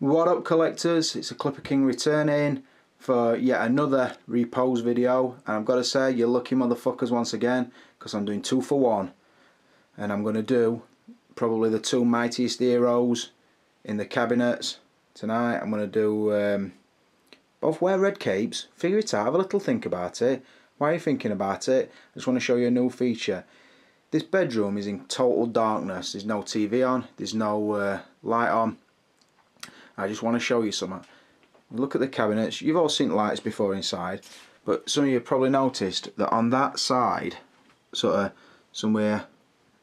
What up, collectors? It's a Clipper King returning for yet another repose video, and I've got to say, you're lucky motherfuckers once again, because I'm doing 2 for 1, and I'm going to do probably the 2 mightiest heroes in the cabinets tonight. I'm going to do both wear red capes. Figure it out, have a little think about it. Why are you thinking about it? I just want to show you a new feature. This bedroom is in total darkness. There's no TV on, there's no light on. I just want to show you something. Look at the cabinets. You've all seen lights before inside, but some of you probably noticed that on that side, sort of somewhere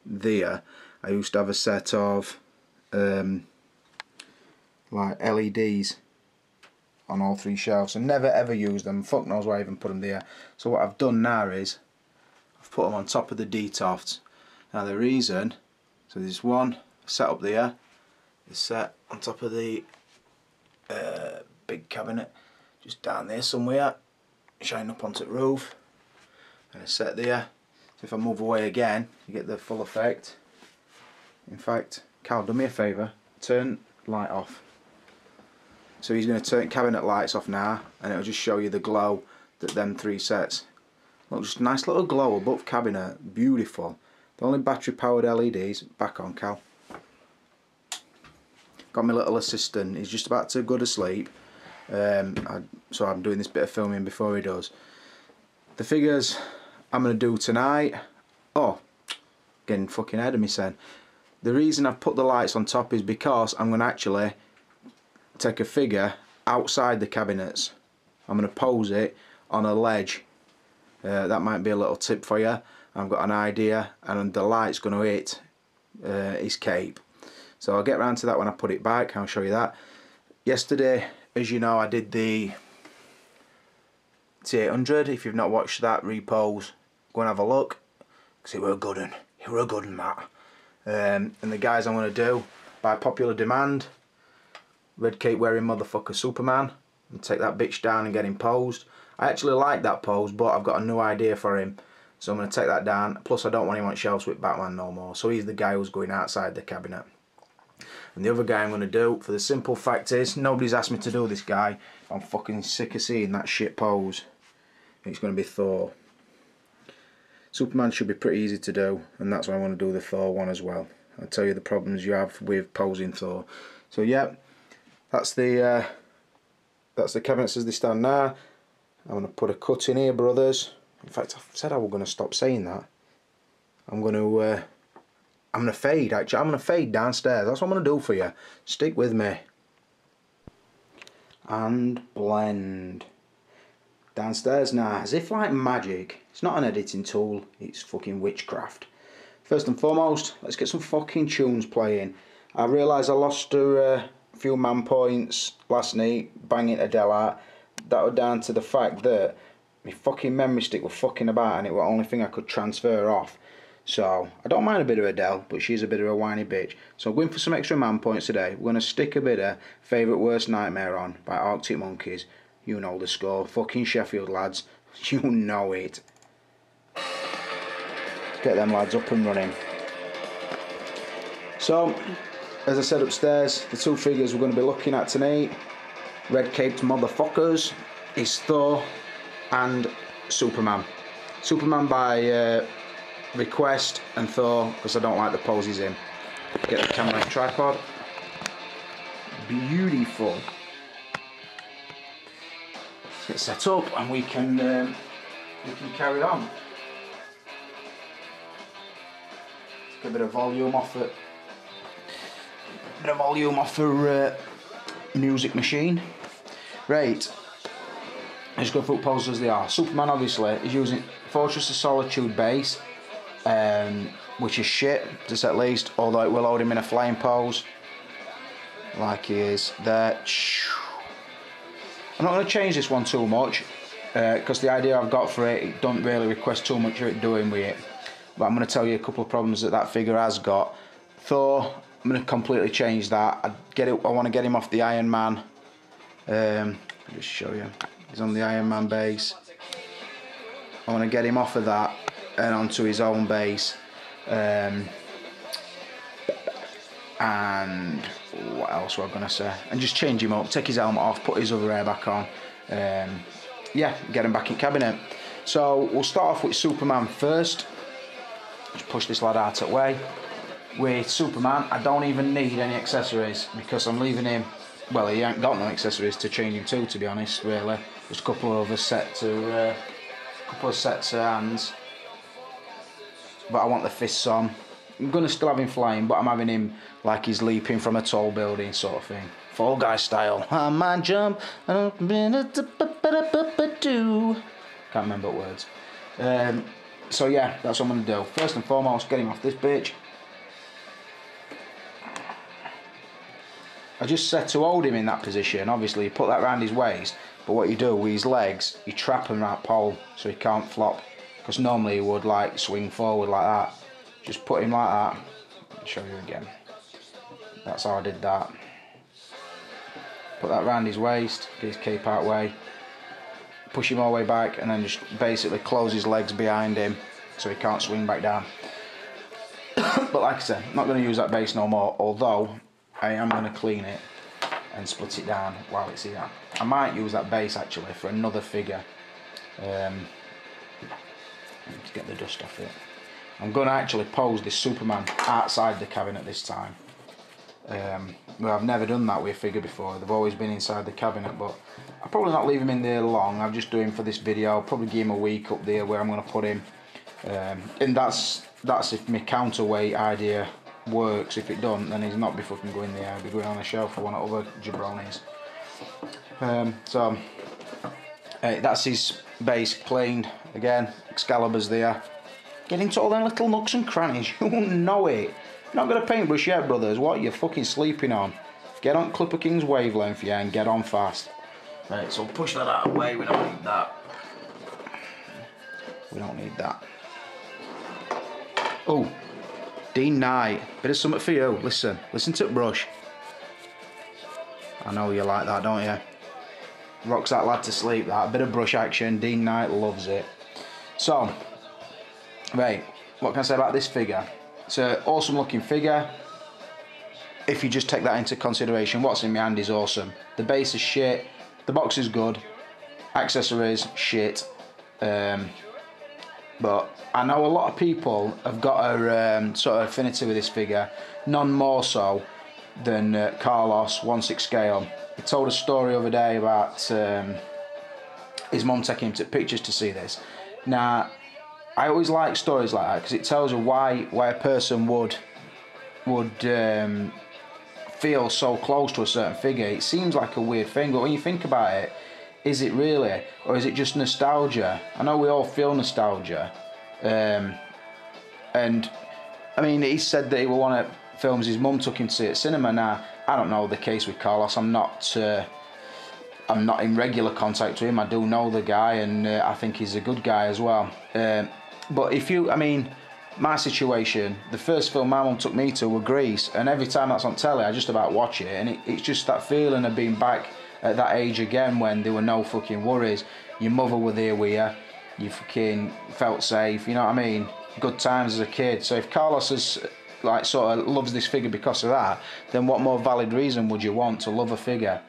there, I used to have a set of like LEDs on all 3 shelves. I never ever used them. Fuck knows why I even put them there. So what I've done now is I've put them on top of the D-Tofts. Now the reason, so there's one set up there, it's set on top of the big cabinet just down there somewhere, shining up onto the roof, and it's set there. So if I move away again, you get the full effect. In fact, Cal, do me a favour, turn light off. So he's going to turn cabinet lights off now, and it'll just show you the glow that them 3 sets. Look, just a nice little glow above cabinet, beautiful. The only battery powered LEDs. Back on, Cal. Got my little assistant, he's just about to go to sleep, so I'm doing this bit of filming before he does. The figures I'm going to do tonight, oh, getting fucking ahead of me then. The reason I've put the lights on top is because I'm going to actually take a figure outside the cabinets. I'm going to pose it on a ledge. That might be a little tip for you. I've got an idea, and the light's going to hit his cape. So I'll get around to that when I put it back. I'll show you that. Yesterday, as you know, I did the T800. If you've not watched that repose, go and have a look, because it were a good one. It were a good one, that. And the guys I'm going to do, by popular demand, red cape wearing motherfucker Superman, and take that bitch down and get him posed. I actually like that pose, but I've got a new idea for him, so I'm going to take that down. Plus I don't want him on shelves with Batman no more, so he's the guy who's going outside the cabinet. And the other guy I'm going to do, for the simple fact is, nobody's asked me to do this guy. I'm fucking sick of seeing that shit pose. It's going to be Thor. Superman should be pretty easy to do, and that's why I want to do the Thor one as well. I'll tell you the problems you have with posing Thor. So yeah, that's the cabinets as they stand now. I'm going to put a cut in here, brothers. In fact, I said I was going to stop saying that. I'm going to fade, actually. I'm going to fade downstairs. That's what I'm going to do for you. Stick with me. And blend. Downstairs now, as if like magic. It's not an editing tool, it's fucking witchcraft. First and foremost, let's get some fucking tunes playing. I realised I lost a few man points last night, banging Adele out. That was down to the fact that my fucking memory stick was fucking about, and it was the only thing I could transfer off. So, I don't mind a bit of Adele, but she's a bit of a whiny bitch. So I'm going for some extra man points today. We're going to stick a bit of Favourite Worst Nightmare on by Arctic Monkeys. You know the score. Fucking Sheffield lads. You know it. Let's get them lads up and running. So, as I said upstairs, the 2 figures we're going to be looking at tonight, red caped motherfuckers, is Thor and Superman. Superman by request, and Thor because I don't like the pose he's in. Get the camera on tripod. Beautiful. Let's get set up and we can carry on. Let's get a bit of volume off it. Bit of volume off her music machine. Right. Let's go through poses as they are. Superman obviously is using Fortress of Solitude base. Which is shit, just at least, although it will hold him in a flying pose like he is there. I'm not going to change this one too much because the idea I've got for it don't really request too much of it doing with it, but I'm going to tell you a couple of problems that figure has got. Thor, I'm going to completely change that. I want to get him off the Iron Man. I'll just show you, he's on the Iron Man base. I want to get him off of that and onto his own base. And what else what I'm gonna say, and just change him up, take his helmet off, put his other hair back on. Yeah, get him back in cabinet. So we'll start off with Superman first. Just push this lad out of the way. With Superman, I don't even need any accessories because I'm leaving him. Well, he ain't got no accessories to change him to be honest. Really, just a couple of sets of hands. But I want the fists on. I'm gonna still have him flying, but I'm having him like he's leaping from a tall building, sort of thing. Fall Guy style. I might jump. Can't remember words. So yeah, that's what I'm gonna do. First and foremost, get him off this bitch. I just said to hold him in that position. Obviously, you put that around his waist, but what you do with his legs, you trap him around pole so he can't flop. Because normally he would like swing forward like that. Just put him like that. I'll show you again. That's how I did that. Put that around his waist, get his cape out way, push him all the way back, and then just basically close his legs behind him so he can't swing back down. But like I said, I'm not going to use that base no more, although I am going to clean it and split it down while it's here. I might use that base actually for another figure. Let's get the dust off it. I'm going to actually pose this Superman outside the cabinet this time. Well, I've never done that with a figure before. They've always been inside the cabinet, but I'll probably not leave him in there long. I'll just do him for this video. I'll probably give him a week up there where I'm going to put him. And that's if my counterweight idea works. If it don't, then he's not be fucking going there. He'll be going on a shelf for one of other jabronis. That's his base cleaned. Again, Excalibur's there. Get into all them little nooks and crannies. You won't know it. If you're not got a paintbrush yet, brothers, what are you fucking sleeping on? Get on Clipper King's wavelength, yeah, and get on fast. Right, so push that out of the way. We don't need that. We don't need that. Oh, Dean Knight. Bit of something for you. Listen to the brush. I know you like that, don't you? Rocks that lad to sleep, that. A bit of brush action. Dean Knight loves it. So, right, what can I say about this figure? It's an awesome looking figure. If you just take that into consideration, what's in my hand is awesome. The base is shit. The box is good. Accessories, shit. But I know a lot of people have got a sort of affinity with this figure. None more so than Carlos 1/6 scale. He told a story the other day about his mum taking him to pictures to see this. Now, I always like stories like that because it tells you why a person would feel so close to a certain figure. It seems like a weird thing, but when you think about it, is it really, or is it just nostalgia? I know we all feel nostalgia, and I mean, he said that he was one of the films his mum took him to see at cinema. Now, I don't know the case with Carlos. I'm not in regular contact with him. I do know the guy, and I think he's a good guy as well. But I mean, my situation, the first film my mum took me to was Grease, and every time that's on telly, I just about watch it, and it's just that feeling of being back at that age again when there were no fucking worries. Your mother was there with you. You fucking felt safe. You know what I mean? Good times as a kid. So if Carlos is like sort of loves this figure because of that, then what more valid reason would you want to love a figure?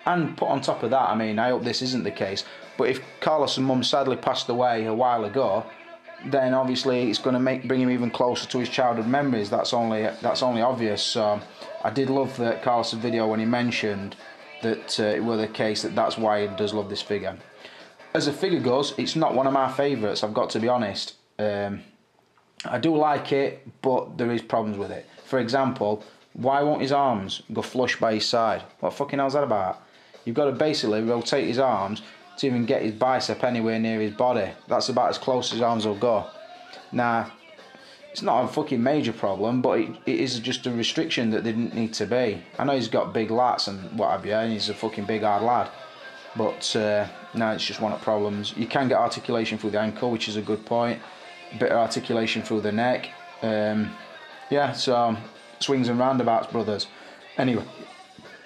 And put on top of that, I mean, I hope this isn't the case, but if Carlos' mum sadly passed away a while ago, then obviously it's going to bring him even closer to his childhood memories. That's only obvious. So I did love that Carlos' video when he mentioned that it was the case that's why he does love this figure. As a figure goes, it's not one of my favourites, I've got to be honest. I do like it, but there is problems with it. For example, why won't his arms go flush by his side? What fucking hell's that about? You've got to basically rotate his arms to even get his bicep anywhere near his body. That's about as close as his arms will go. Now, it's not a fucking major problem, but it is just a restriction that didn't need to be. I know he's got big lats and what have you, and he's a fucking big hard lad. But no, it's just one of the problems. You can get articulation through the ankle, which is a good point. A bit of articulation through the neck. Yeah, so swings and roundabouts, brothers. Anyway,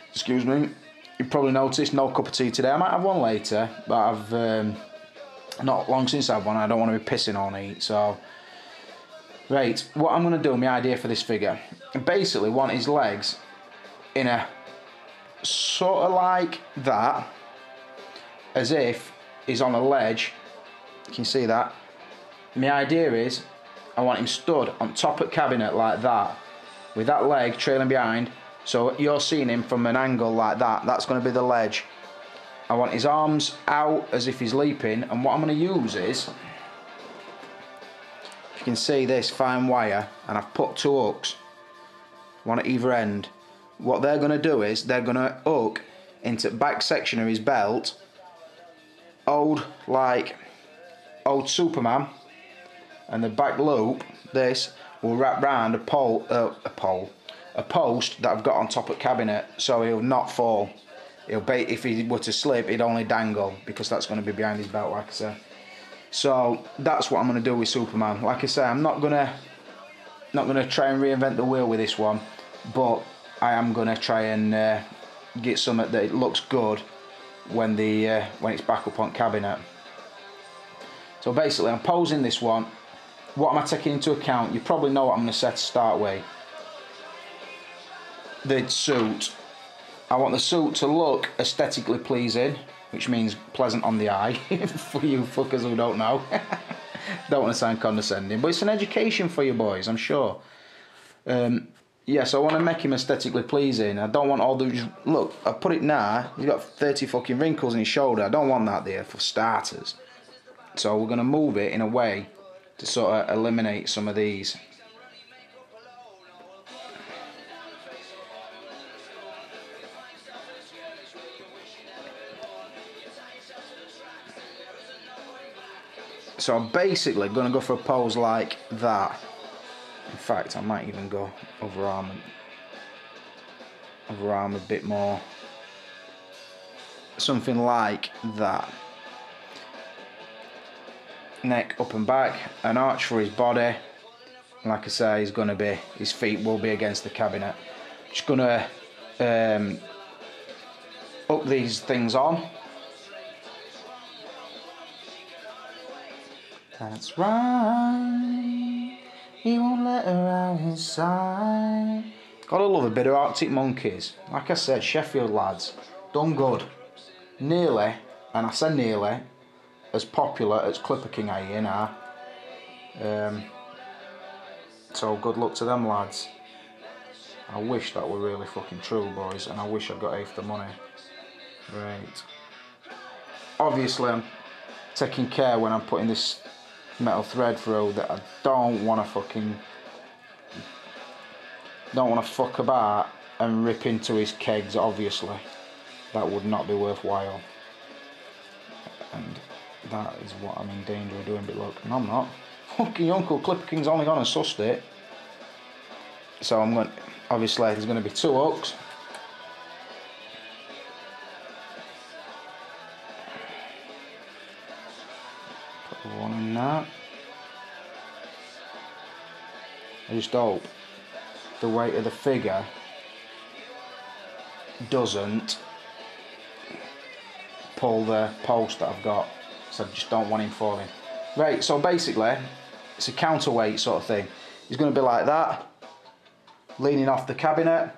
excuse me. You probably noticed no cup of tea today. I might have one later, but I've not long since I've one. I don't want to be pissing all night. So, right, what I'm going to do, my idea for this figure, I basically want his legs in a sort of like that, as if he's on a ledge. You can see that. My idea is I want him stood on top of the cabinet like that, with that leg trailing behind, so you're seeing him from an angle like that. That's going to be the ledge. I want his arms out as if he's leaping, and what I'm going to use is, if you can see this fine wire, and I've put 2 hooks, one at either end. What they're going to do is they're going to hook into the back section of his belt, old Superman, and the back loop, this will wrap round a post that I've got on top of the cabinet, so he'll not fall. If he were to slip, he'd only dangle, because that's going to be behind his belt, like I said. So that's what I'm going to do with Superman. Like I say, I'm not gonna try and reinvent the wheel with this one, but I am going to try and get something that it looks good when it's back up on cabinet. So basically, I'm posing this one. What am I taking into account? You probably know what I'm going to say to start with. The suit. I want the suit to look aesthetically pleasing, which means pleasant on the eye, for you fuckers who don't know. Don't want to sound condescending, but it's an education for you boys, I'm sure. Yes, I want to make him aesthetically pleasing. I don't want all the... Look, I put it now, he's got 30 fucking wrinkles in his shoulder. I don't want that there, for starters. So we're going to move it in a way to sort of eliminate some of these. So I'm basically going to go for a pose like that. In fact, I might even go overarm a bit more. Something like that. Neck up and back, an arch for his body. Like I say, his feet will be against the cabinet. Just gonna hook these things on. That's right. He won't let her out his side. Gotta love a bit of Arctic Monkeys. Like I said, Sheffield lads, done good. Nearly, and I say nearly, as popular as Clipper King are. So good luck to them lads. I wish that were really fucking true, boys, and I wish I got half the money. Right. Obviously, I'm taking care when I'm putting this metal thread through that I don't want to fuck about and rip into his kegs. Obviously, that would not be worthwhile, and that is what I'm in danger of doing. But look, no, I'm not. Fucking Uncle Clipper King's only gone and sussed it. So I'm going. Obviously, there's going to be 2 hooks. Put one in that. I just hope the weight of the figure doesn't pull the post that I've got, so I just don't want him falling. Right, so basically it's a counterweight sort of thing. He's going to be like that, leaning off the cabinet.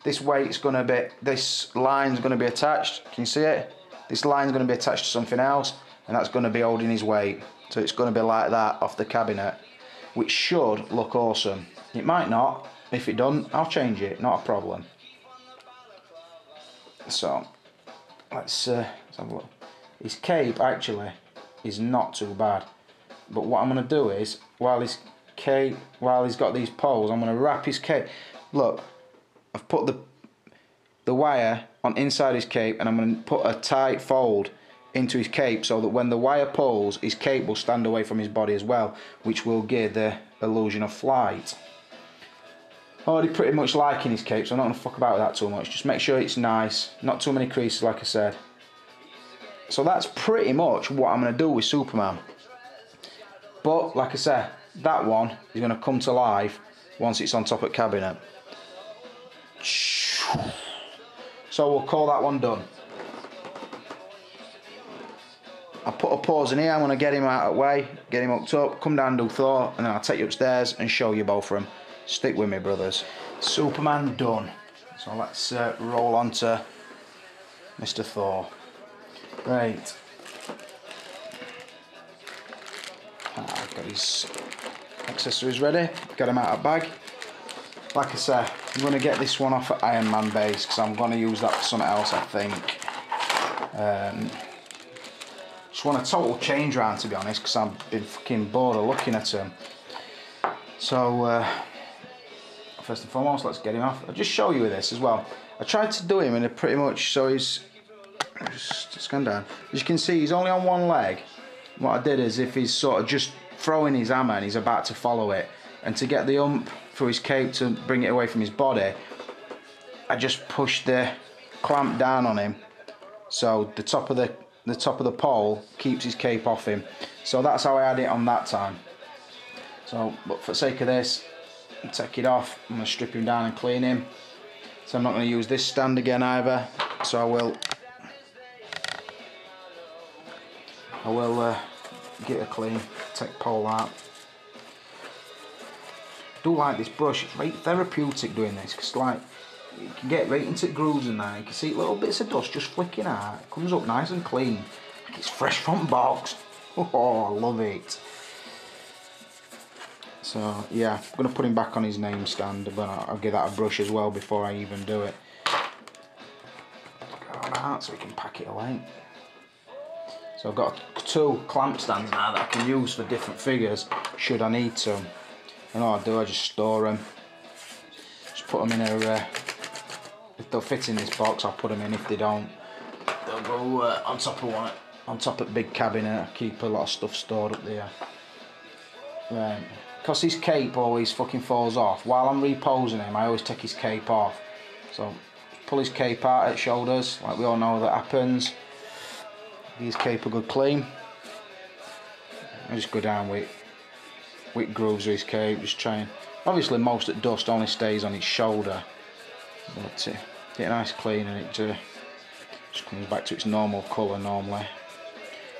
This line's going to be attached. Can you see it? This line's going to be attached to something else, and that's going to be holding his weight. So it's going to be like that off the cabinet, which should look awesome. It might not. If it doesn't, I'll change it, not a problem. So let's have a look. His cape actually is not too bad, but what I'm going to do is, while he's got these poles, I'm going to wrap his cape. Look, I've put the wire on inside his cape, and I'm going to put a tight fold into his cape so that when the wire pulls, his cape will stand away from his body as well, which will give the illusion of flight. Already pretty much liking his cape, so I'm not going to fuck about with that too much. Just make sure it's nice, not too many creases, like I said. So that's pretty much what I'm going to do with Superman. But like I said, that one is going to come to life once it's on top of the cabinet. So we'll call that one done. I'll put a pause in here. I'm going to get him out of the way, get him hooked up, come down and do Thor, and then I'll take you upstairs and show you both of them. Stick with me, brothers. Superman done. So let's roll on to Mr. Thor. Right. I've got his accessories ready, got him out of bag. Like I said, I'm going to get this one off at Iron Man base because I'm going to use that for something else, I think. Just want a total change round, to be honest, because I've been fucking bored of looking at him. So, first and foremost, let's get him off. I'll just show you with this as well. I tried to do him in a pretty much, so he's just gone down. As you can see, he's only on one leg. What I did is, if he's sort of just throwing his hammer and he's about to follow it, and to get the ump through his cape to bring it away from his body, I just pushed the clamp down on him, so the top of the pole keeps his cape off him. So that's how I had it on that time. So, but for the sake of this, I'll take it off. I'm going to strip him down and clean him. So I'm not going to use this stand again either. So I will get it clean, take pole out. I do like this brush, it's right therapeutic doing this, because like, you can get right into grooves and that, you can see little bits of dust just flicking out, it comes up nice and clean, like it's fresh from box. Oh, I love it. So yeah, I'm going to put him back on his name stand, but I'll give that a brush as well before I even do it. Go out so we can pack it away. So I've got 2 clamp stands now that I can use for different figures should I need to. And all I do, I just store them. Just put them in a. If they'll fit in this box, I'll put them in. If they don't, they'll go on top of one, on top of the big cabinet. I keep a lot of stuff stored up there. Right. Because his cape always fucking falls off. While I'm reposing him, I always take his cape off. So pull his cape out at shoulders, like we all know that happens. Give his cape a good clean. I just go down with grooves of his cape, just trying. Obviously most of the dust only stays on its shoulder, but get a nice clean and it just comes back to its normal colour normally.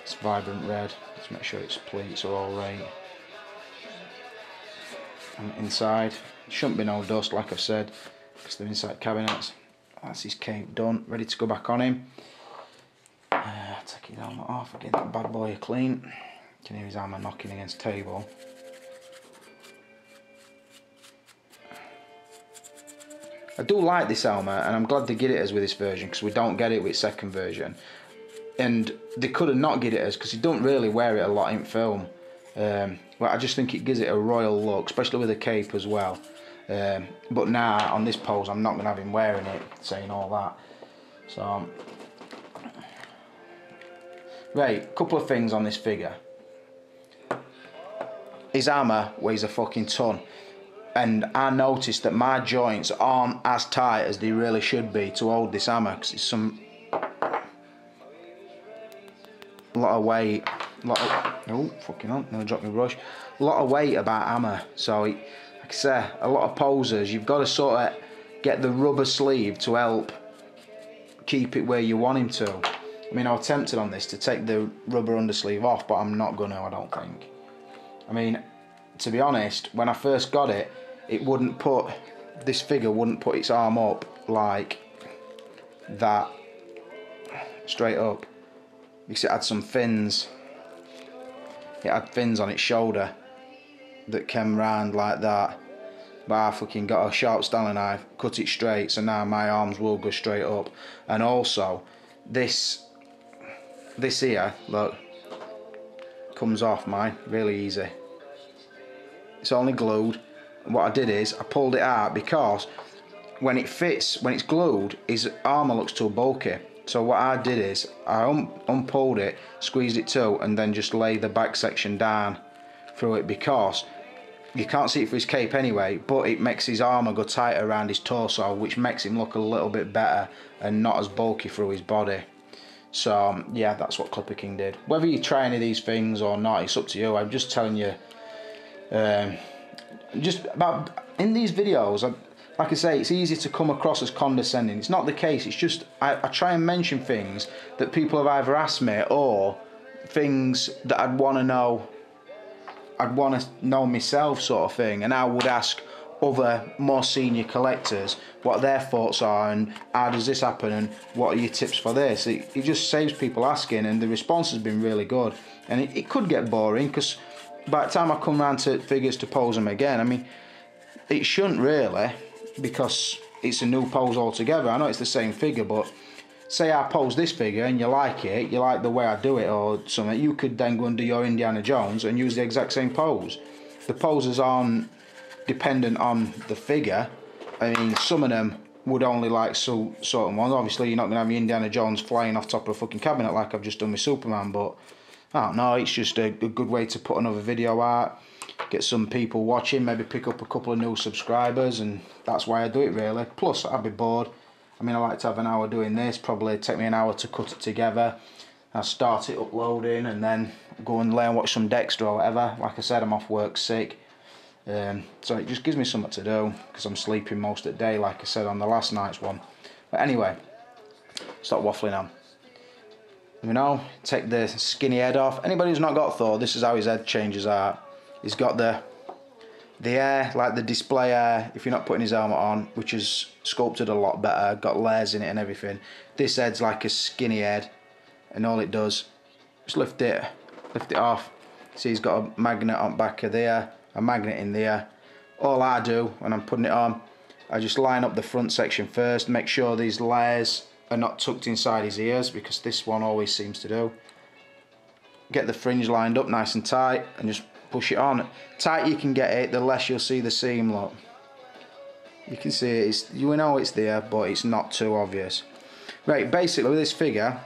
It's vibrant red. Let's make sure its pleats are all right. And inside, shouldn't be no dust like I've said, because they're inside cabinets. That's his cape done, ready to go back on him. Take his helmet off, get that bad boy clean. You can hear his hammer knocking against the table. I do like this helmet, and I'm glad they get it as with this version, because we don't get it with second version. And they could have not get it as, because you don't really wear it a lot in film. But I just think it gives it a royal look, especially with a cape as well. But now on this pose, I'm not going to have him wearing it, saying all that. So, right, couple of things on this figure. His hammer weighs a fucking ton. And I noticed that my joints aren't as tight as they really should be to hold this hammer, because it's a lot of weight, oh fucking hell, nearly dropped my brush. A lot of weight about hammer, so like I say, a lot of posers, you've got to sort of get the rubber sleeve to help keep it where you want him to. I mean, I was tempted on this to take the rubber undersleeve off, but I'm not gonna, I don't think. I mean, to be honest, when I first got it, this figure wouldn't put its arm up like that, straight up, because it had some fins. It had fins on its shoulder that came round like that, but I fucking got a sharp Stanley knife, cut it straight, so now my arms will go straight up. And also, this here, look, comes off mine really easy. It's only glued. What I did is I pulled it out, because when it fits, when it's glued, his armour looks too bulky. So what I did is I unpulled it, squeezed it too, and then just lay the back section down through it, because you can't see it through his cape anyway, but it makes his armour go tighter around his torso, which makes him look a little bit better and not as bulky through his body. So yeah, that's what Clipper King did. Whether you try any of these things or not, it's up to you. I'm just telling you, just about in these videos, like I say, it's easy to come across as condescending. It's not the case. It's just I try and mention things that people have either asked me, or things that I'd want to know myself, sort of thing. And I would ask other more senior collectors what their thoughts are and how does this happen and what are your tips for this. It just saves people asking, and the response has been really good. And it could get boring because by the time I come round to figures to pose them again, I mean, it shouldn't really, because it's a new pose altogether. I know it's the same figure, but say I pose this figure and you like it, you like the way I do it or something, you could then go and do your Indiana Jones and use the exact same pose. The poses aren't dependent on the figure. I mean, some of them would only like certain ones. Obviously, you're not going to have your Indiana Jones flying off top of a fucking cabinet like I've just done with Superman, but I don't know, it's just a good way to put another video out, get some people watching, maybe pick up a couple of new subscribers, and that's why I do it really. Plus, I'd be bored. I mean, I like to have an hour doing this, probably take me an hour to cut it together. I'll start it uploading and then go and lay and watch some Dexter or whatever. Like I said, I'm off work sick. So it just gives me something to do because I'm sleeping most of the day, like I said on the last night's one. But anyway, stop waffling on. You know, take the skinny head off. Anybody who's not got Thor, this is how his head changes out. He's got the air, like the display air, if you're not putting his helmet on, which is sculpted a lot better, got layers in it and everything. This head's like a skinny head, and all it does, just lift it off. See, he's got a magnet on back of there, a magnet in there. All I do when I'm putting it on, I just line up the front section first, make sure these layers are not tucked inside his ears, because this one always seems to do. Get the fringe lined up nice and tight and just push it on. Tight you can get it, the less you'll see the seam, look. You can see it, you know it's there, but it's not too obvious. Right, basically with this figure,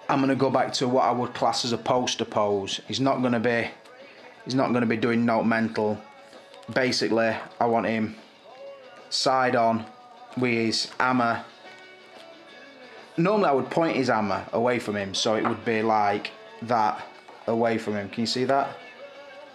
I'm going to go back to what I would class as a poster pose. He's not going to be doing no mental. Basically, I want him side on with his hammer. Normally I would point his hammer away from him, so it would be like that, away from him. Can you see that?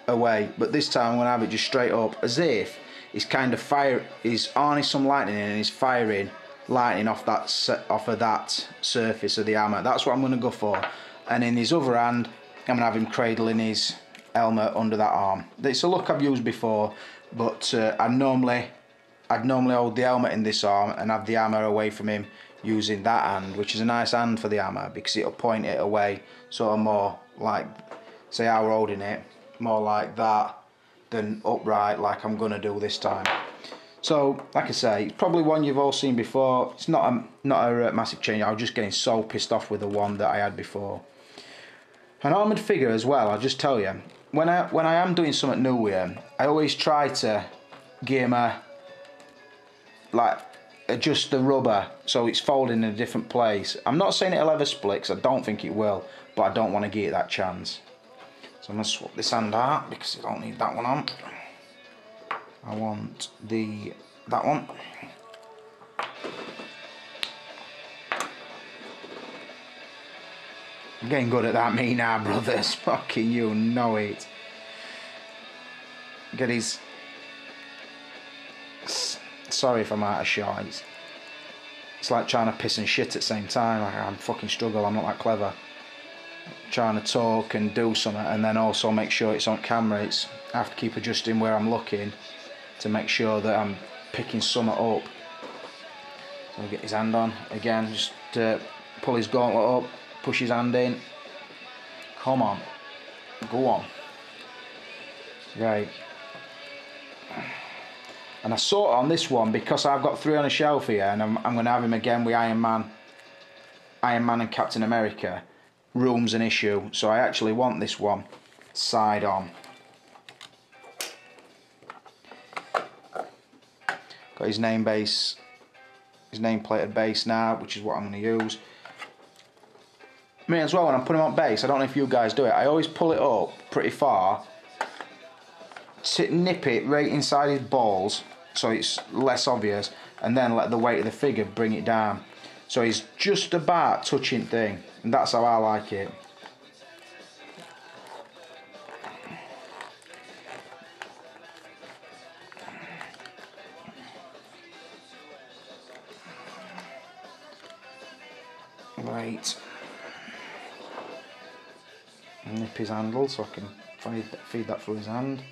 Away. But this time I'm going to have it just straight up, as if he's kind of he's harnessed some lightning in and he's firing lightning off of that surface of the hammer. That's what I'm going to go for. And in his other hand, I'm going to have him cradling his helmet under that arm. It's a look I've used before, but I'd normally hold the helmet in this arm and have the hammer away from him using that hand, which is a nice hand for the hammer because it'll point it away, sort of more like, say how we're holding it, more like that than upright like I'm gonna do this time. So like I say, it's probably one you've all seen before. It's not a massive change. I was just getting so pissed off with the one that I had before. An armoured figure as well, I'll just tell you, when I am doing something new here, I always try to give him adjust the rubber so it's folding in a different place. I'm not saying it'll ever split, because I don't think it will, but I don't want to give it that chance. So I'm going to swap this hand out because I don't need that one on. I want that one. I'm getting good at that, me now, brothers. Fucking you know it. Get his... Sorry if I'm out of shot. It's like trying to piss and shit at the same time. I'm fucking struggle. I'm not that clever. Trying to talk and do something, and then also make sure it's on camera. I have to keep adjusting where I'm looking to make sure that I'm picking something up. So I'll get his hand on again. Just pull his gauntlet up, push his hand in. Come on, go on. Right. And I saw it on this one because I've got 3 on a shelf here, and I'm going to have him again with Iron Man and Captain America. Room's an issue, so I actually want this one side on. Got his nameplated base now, which is what I'm going to use. Me as well, when I'm putting him on base, I don't know if you guys do it, I always pull it up pretty far, nip it right inside his balls so it's less obvious, and then let the weight of the figure bring it down. So he's just about touching thing, and that's how I like it. Right. Nip his handle so I can feed that through his hand.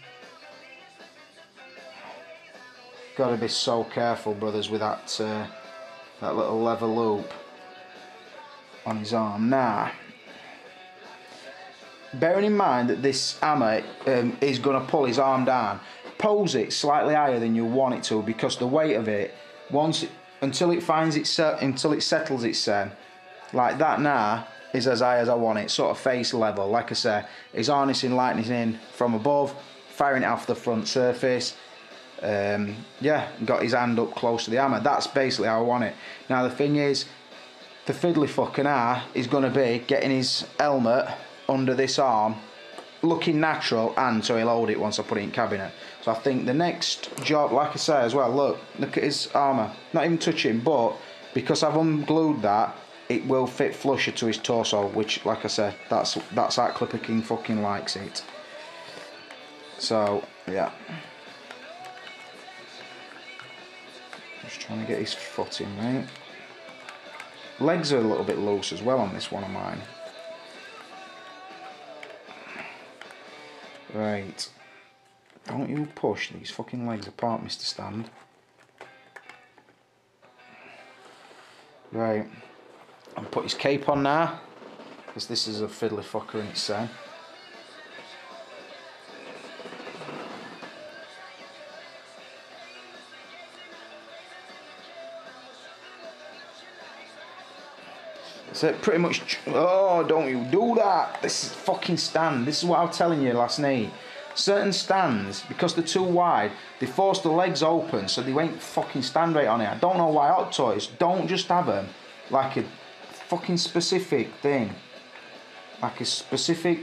got to be so careful, brothers, with that that little leather loop on his arm. Now, bearing in mind that this hammer is going to pull his arm down, pose it slightly higher than you want it to, because the weight of it, until it settles itself, like that now, is as high as I want it, sort of face level. Like I say, he's harnessing lightning in from above, firing it off the front surface. Yeah, got his hand up close to the hammer. That's basically how I want it. Now the thing is, the fiddly fucker now is going to be getting his helmet under this arm, looking natural, and so he'll hold it once I put it in cabinet. So I think the next job, like I say as well, look at his armour, not even touching, but because I've unglued that, it will fit flusher to his torso, which, like I said, that's how Clipper King fucking likes it. So yeah, just trying to get his foot in, mate. Legs are a little bit loose as well on this one of mine. Right, don't you push these fucking legs apart, Mr. Stand. Right, and put his cape on now, because this is a fiddly fucker in itself. So pretty much, oh, don't you do that. This is fucking stand. This is what I was telling you last night. Certain stands, because they're too wide, they force the legs open so they won't fucking stand right on it. I don't know why Hot Toys don't just have them like a fucking specific thing. Like a specific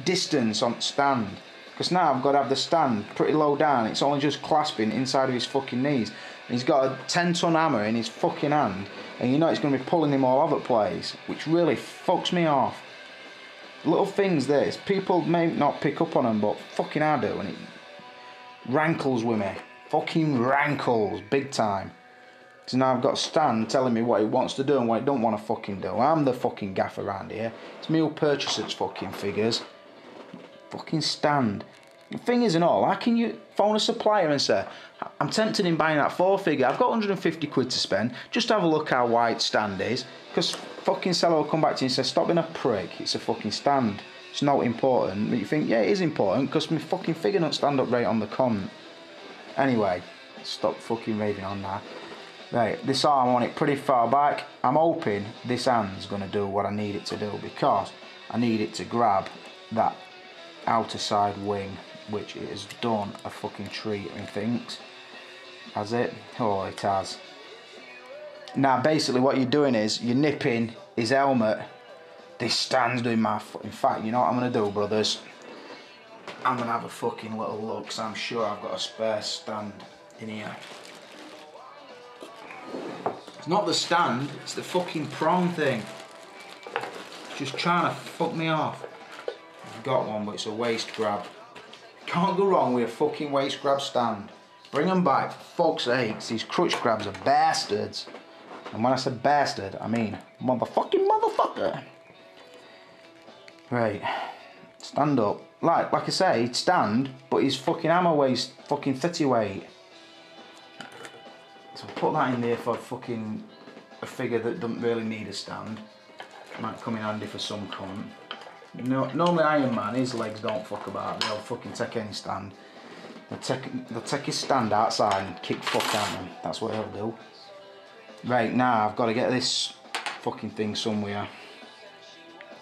distance on stand. Because now I've got to have the stand pretty low down. It's only just clasping inside of his fucking knees. And he's got a 10-ton hammer in his fucking hand. And you know it's going to be pulling him all over the place. Which really fucks me off. Little things this. People may not pick up on them, but fucking I do. And it rankles with me. Fucking rankles. Big time. So now I've got Stan telling me what he wants to do and what he don't want to fucking do. I'm the fucking gaffer around here. It's me who purchases fucking figures. Fucking stand. The thing is and all, how can you phone a supplier and say, I'm tempted in buying that Thor figure, I've got 150 quid to spend, just have a look how wide stand is, because fucking seller will come back to you and say, stop being a prick, it's a fucking stand. It's not important. But you think, yeah, it is important, because my fucking figure don't stand up right on the con. Anyway, stop fucking raving on that. Right, this arm, I want it pretty far back. I'm hoping this hand's going to do what I need it to do, because I need it to grab that outer side wing, which it has done a fucking treat, methinks. Has it? Oh, it has. Now, basically what you're doing is, you're nipping his helmet. This stand's doing my in fact, you know what I'm going to do, brothers? I'm going to have a fucking little look, because I'm sure I've got a spare stand in here. It's not the stand, it's the fucking prong thing. It's just trying to fuck me off. I've got one, but it's a waist grab. Can't go wrong with a fucking waist grab stand. Bring them back, for fuck's sakes. These crutch grabs are bastards. And when I say bastard, I mean motherfucking motherfucker. Right, stand up. Like I say, stand, but his fucking hammer weighs fucking 30 weight. So put that in there for fucking a figure that doesn't really need a stand. Might come in handy for some cunt. No, normally Iron Man, his legs don't fuck about. They'll fucking take any stand. They'll take his stand outside and kick fuck at him. That's what he'll do. Right, now I've got to get this fucking thing somewhere.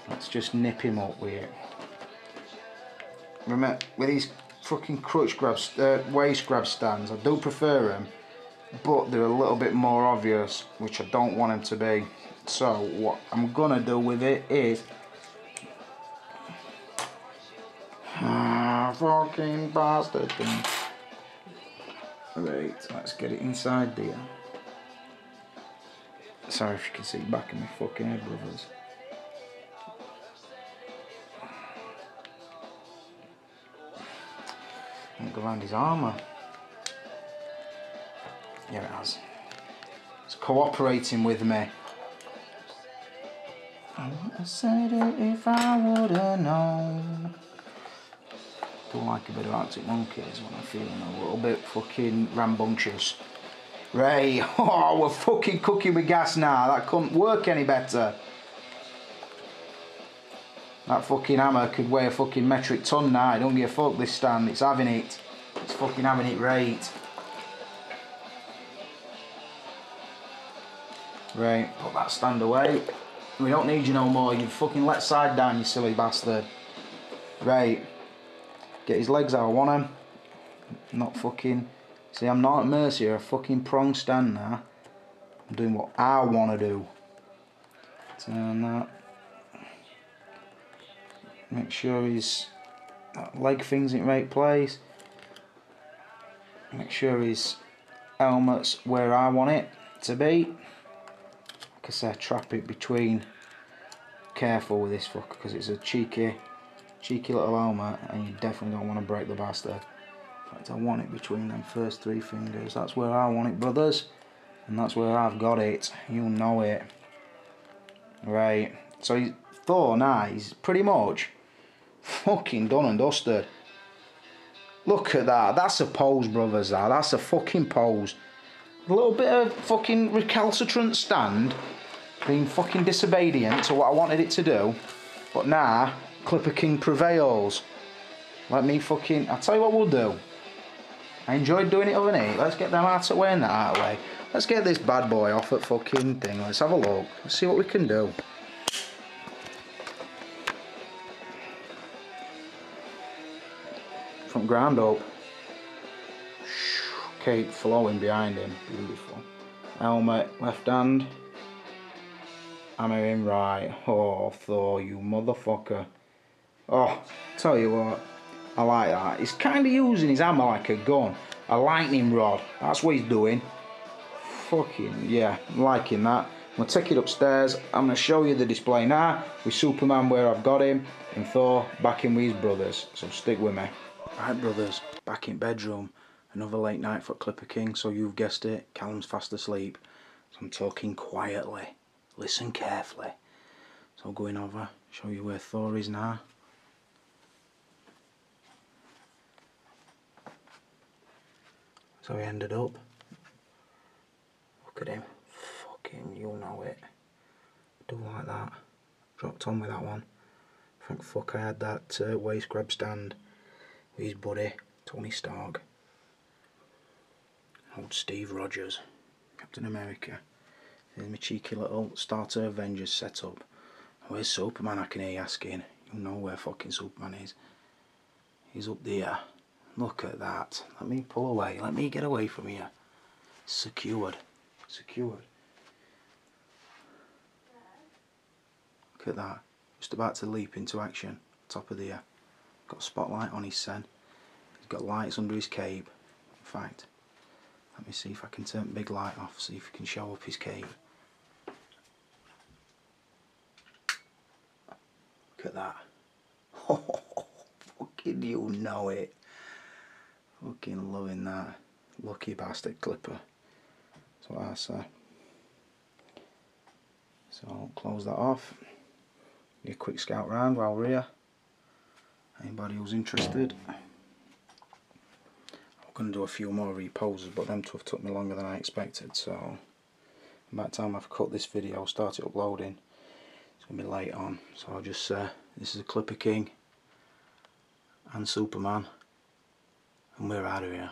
Let's just nip him up with it. Remember, with these fucking crutch grabs, waist grab stands, I do prefer them, but they're a little bit more obvious, which I don't want them to be. So what I'm gonna do with it is, fucking bastard thing. Right, let's get it inside there. Sorry if you can see back in my fucking head, brothers. Don't go around his armour. Yeah, it has. It's cooperating with me. I said it if I would have known. Do like a bit of Arctic Monkeys when I'm feeling a little bit fucking rambunctious. Right, oh, we're fucking cooking with gas now. That couldn't work any better. That fucking hammer could weigh a fucking metric ton now. I don't give a fuck, this stand. It's having it. It's fucking having it right. Right, put that stand away. We don't need you no more. You fucking let side down, you silly bastard. Right. Get his legs how I want him. Not fucking... See, I'm not at mercy of a fucking prong stand now. I'm doing what I want to do. Turn that. Make sure his leg thing's in the right place. Make sure his helmet's where I want it to be. Like I said, trap it between. Careful with this fucker because it's a cheeky little helmet and you definitely don't want to break the bastard. In fact, I want it between them first 3 fingers. That's where I want it, brothers. And that's where I've got it. You know it. Right. So Thor now, he's pretty much fucking done and dusted. Look at that. That's a pose, brothers. That's a fucking pose. A little bit of fucking recalcitrant stand. Being fucking disobedient to what I wanted it to do. But now, Clipper King prevails. Let me fucking... I'll tell you what we'll do. I enjoyed doing it overnight. Let's get them out of the way and that out of the way. Let's get this bad boy off at fucking thing. Let's have a look. Let's see what we can do. From ground up. Cape flowing behind him. Beautiful. Helmet, left hand. Hammer in right. Oh, Thor, you motherfucker. Oh, tell you what. I like that. He's kind of using his hammer like a gun. A lightning rod. That's what he's doing. Fucking, yeah. I'm liking that. I'm going to take it upstairs. I'm going to show you the display now. With Superman where I've got him. And Thor back in with his brothers. So stick with me. Right, brothers. Back in bedroom. Another late night for Clipper King. So you've guessed it. Callum's fast asleep. So I'm talking quietly. Listen carefully. So going over. Show you where Thor is now. So he ended up. Look at him. Fucking, you'll know it. Do like that. Dropped on with that one. Thank fuck I had that waist grab stand with his buddy, Tony Stark. Old Steve Rogers. Captain America. Here's my cheeky little Starter Avengers setup. Where's Superman, I can hear you asking. You know where fucking Superman is. He's up there. Look at that. Let me pull away. Let me get away from here. Secured. Secured. Look at that. Just about to leap into action. Top of the air. Got a spotlight on his sen. He's got lights under his cape. In fact, let me see if I can turn big light off. See if he can show up his cape. Look at that. Oh, fucking you know it. Fucking loving that. Lucky bastard Clipper. That's what I say. So I'll close that off. Get a quick scout round while we're here. Anybody who's interested. I'm going to do a few more reposes, but them two have took me longer than I expected, so by the time I've cut this video, started uploading, it's going to be late on. So I'll just say, this is a Clipper King and Superman, and we're out of here.